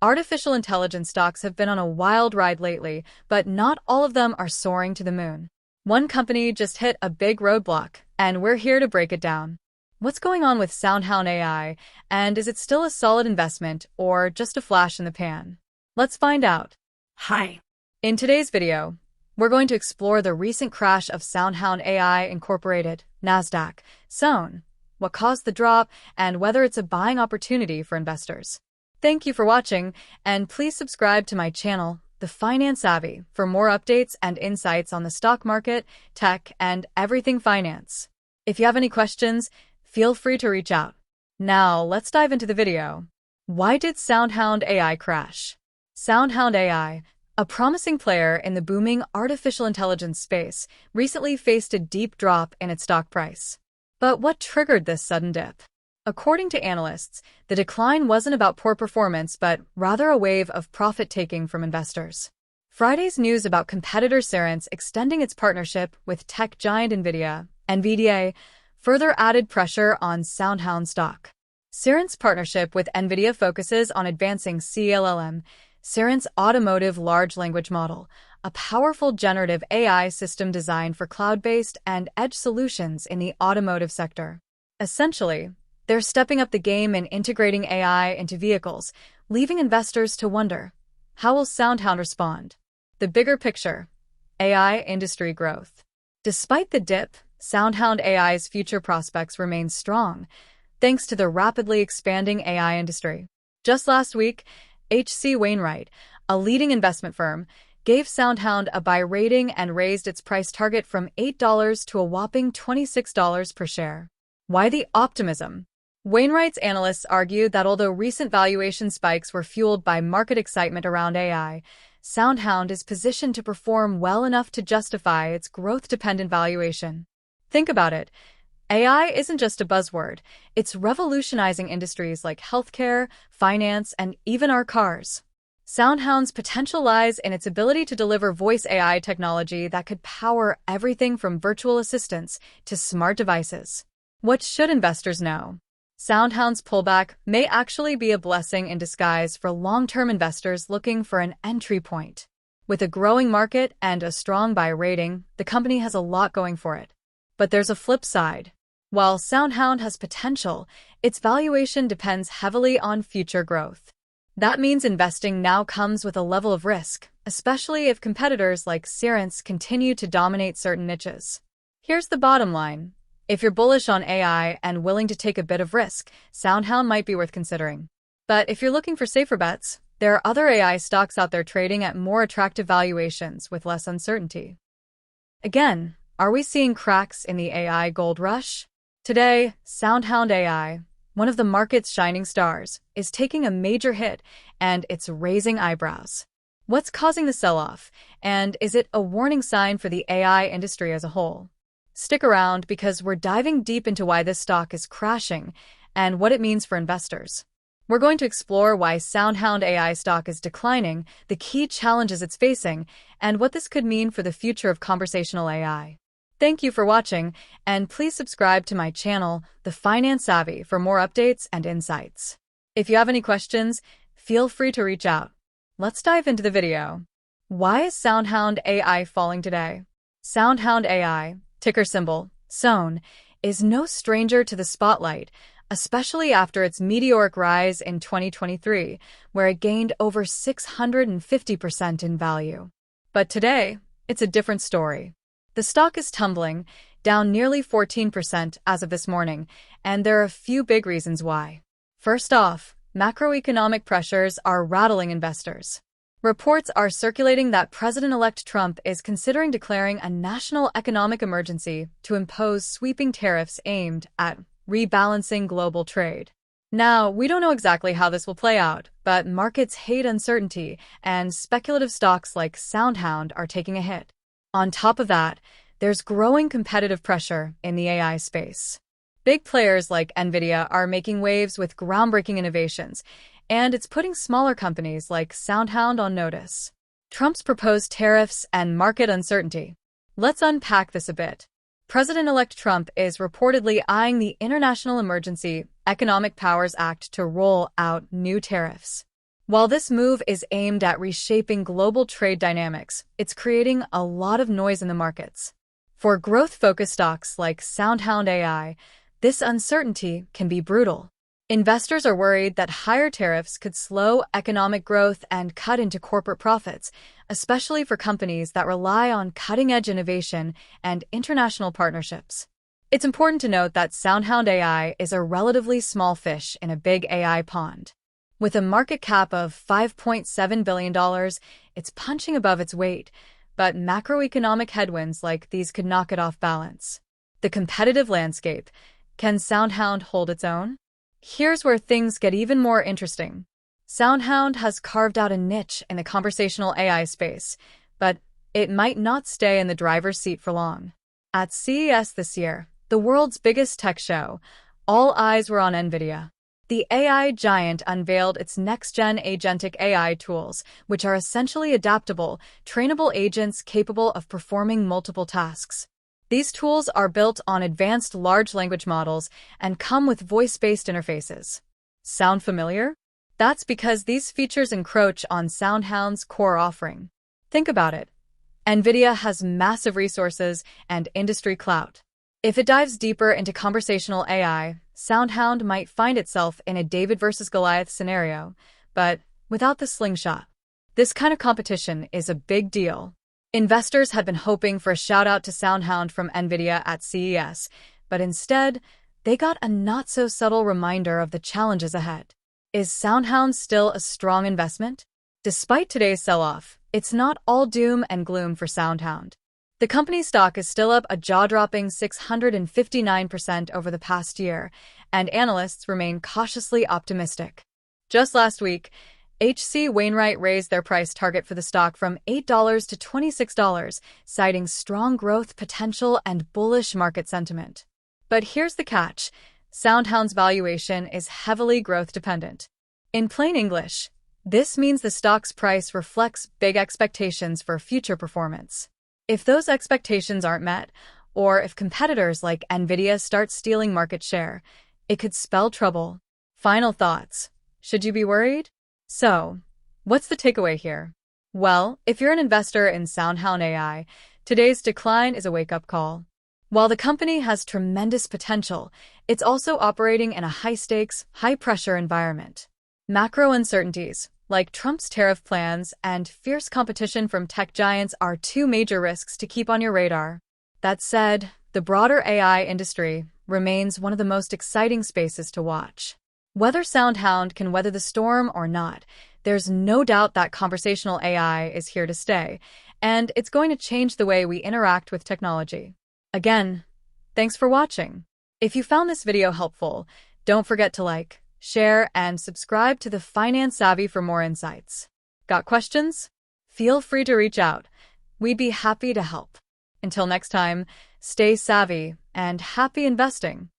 Artificial intelligence stocks have been on a wild ride lately, but not all of them are soaring to the moon. One company just hit a big roadblock, and we're here to break it down. What's going on with SoundHound AI, and is it still a solid investment or just a flash in the pan? Let's find out. Hi. In today's video, we're going to explore the recent crash of SoundHound AI Incorporated, NASDAQ, SON, what caused the drop, and whether it's a buying opportunity for investors. Thank you for watching, and please subscribe to my channel, TheFinanceSavvy, for more updates and insights on the stock market, tech, and everything finance. If you have any questions, feel free to reach out. Now, let's dive into the video. Why did SoundHound AI crash? SoundHound AI, a promising player in the booming artificial intelligence space, recently faced a deep drop in its stock price. But what triggered this sudden dip? According to analysts, the decline wasn't about poor performance, but rather a wave of profit-taking from investors. Friday's news about competitor Cerence extending its partnership with tech giant NVIDIA, further added pressure on SoundHound stock. Cerence's partnership with NVIDIA focuses on advancing CLLM, Cerence Automotive Large Language Model, a powerful generative AI system designed for cloud-based and edge solutions in the automotive sector. Essentially, they're stepping up the game in integrating AI into vehicles, leaving investors to wonder, how will SoundHound respond? The bigger picture: AI industry growth. Despite the dip, SoundHound AI's future prospects remain strong, thanks to the rapidly expanding AI industry. Just last week, H.C. Wainwright, a leading investment firm, gave SoundHound a buy rating and raised its price target from $8 to a whopping $26 per share. Why the optimism? Wainwright's analysts argue that although recent valuation spikes were fueled by market excitement around AI, SoundHound is positioned to perform well enough to justify its growth-dependent valuation. Think about it. AI isn't just a buzzword. It's revolutionizing industries like healthcare, finance, and even our cars. SoundHound's potential lies in its ability to deliver voice AI technology that could power everything from virtual assistants to smart devices. What should investors know? SoundHound's pullback may actually be a blessing in disguise for long-term investors looking for an entry point. With a growing market and a strong buy rating, the company has a lot going for it. But there's a flip side. While SoundHound has potential, its valuation depends heavily on future growth. That means investing now comes with a level of risk, especially if competitors like Cerence continue to dominate certain niches. Here's the bottom line. If you're bullish on AI and willing to take a bit of risk, SoundHound might be worth considering. But if you're looking for safer bets, there are other AI stocks out there trading at more attractive valuations with less uncertainty. Again, are we seeing cracks in the AI gold rush? Today, SoundHound AI, one of the market's shining stars, is taking a major hit, and it's raising eyebrows. What's causing the sell-off, and is it a warning sign for the AI industry as a whole? Stick around because we're diving deep into why this stock is crashing and what it means for investors. We're going to explore why SoundHound AI stock is declining, the key challenges it's facing, and what this could mean for the future of conversational AI. Thank you for watching, and please subscribe to my channel, TheFinanceSavvy, for more updates and insights. If you have any questions, feel free to reach out. Let's dive into the video. Why is SoundHound AI falling today? SoundHound AI, ticker symbol SON, is no stranger to the spotlight, especially after its meteoric rise in 2023, where it gained over 650% in value. But today, it's a different story. The stock is tumbling, down nearly 14% as of this morning, and there are a few big reasons why. First off, macroeconomic pressures are rattling investors. Reports are circulating that President-elect Trump is considering declaring a national economic emergency to impose sweeping tariffs aimed at rebalancing global trade. Now, we don't know exactly how this will play out, but markets hate uncertainty, and speculative stocks like SoundHound are taking a hit. On top of that, there's growing competitive pressure in the AI space. Big players like NVIDIA are making waves with groundbreaking innovations, and it's putting smaller companies like SoundHound on notice. Trump's proposed tariffs and market uncertainty. Let's unpack this a bit. President-elect Trump is reportedly eyeing the International Emergency Economic Powers Act to roll out new tariffs. While this move is aimed at reshaping global trade dynamics, it's creating a lot of noise in the markets. For growth-focused stocks like SoundHound AI, this uncertainty can be brutal. Investors are worried that higher tariffs could slow economic growth and cut into corporate profits, especially for companies that rely on cutting-edge innovation and international partnerships. It's important to note that SoundHound AI is a relatively small fish in a big AI pond. With a market cap of $5.7 billion, it's punching above its weight, but macroeconomic headwinds like these could knock it off balance. The competitive landscape. Can SoundHound hold its own? Here's where things get even more interesting. SoundHound has carved out a niche in the conversational AI space, but it might not stay in the driver's seat for long. At CES this year, the world's biggest tech show, all eyes were on NVIDIA. The AI giant unveiled its next-gen agentic AI tools, which are essentially adaptable, trainable agents capable of performing multiple tasks. These tools are built on advanced large language models and come with voice-based interfaces. Sound familiar? That's because these features encroach on SoundHound's core offering. Think about it. NVIDIA has massive resources and industry clout. If it dives deeper into conversational AI, SoundHound might find itself in a David versus Goliath scenario, but without the slingshot. This kind of competition is a big deal. Investors had been hoping for a shout-out to SoundHound from NVIDIA at CES, but instead, they got a not-so-subtle reminder of the challenges ahead. Is SoundHound still a strong investment? Despite today's sell-off, it's not all doom and gloom for SoundHound. The company's stock is still up a jaw-dropping 659% over the past year, and analysts remain cautiously optimistic. Just last week, H.C. Wainwright raised their price target for the stock from $8 to $26, citing strong growth potential and bullish market sentiment. But here's the catch. SoundHound's valuation is heavily growth-dependent. In plain English, this means the stock's price reflects big expectations for future performance. If those expectations aren't met, or if competitors like NVIDIA start stealing market share, it could spell trouble. Final thoughts. Should you be worried? So, what's the takeaway here? Well, if you're an investor in SoundHound AI, today's decline is a wake-up call. While the company has tremendous potential, it's also operating in a high-stakes, high-pressure environment. Macro uncertainties, like Trump's tariff plans and fierce competition from tech giants, are two major risks to keep on your radar. That said, the broader AI industry remains one of the most exciting spaces to watch. Whether SoundHound can weather the storm or not, there's no doubt that conversational AI is here to stay, and it's going to change the way we interact with technology. Again, thanks for watching. If you found this video helpful, don't forget to like, share, and subscribe to The Finance Savvy for more insights. Got questions? Feel free to reach out. We'd be happy to help. Until next time, stay savvy and happy investing.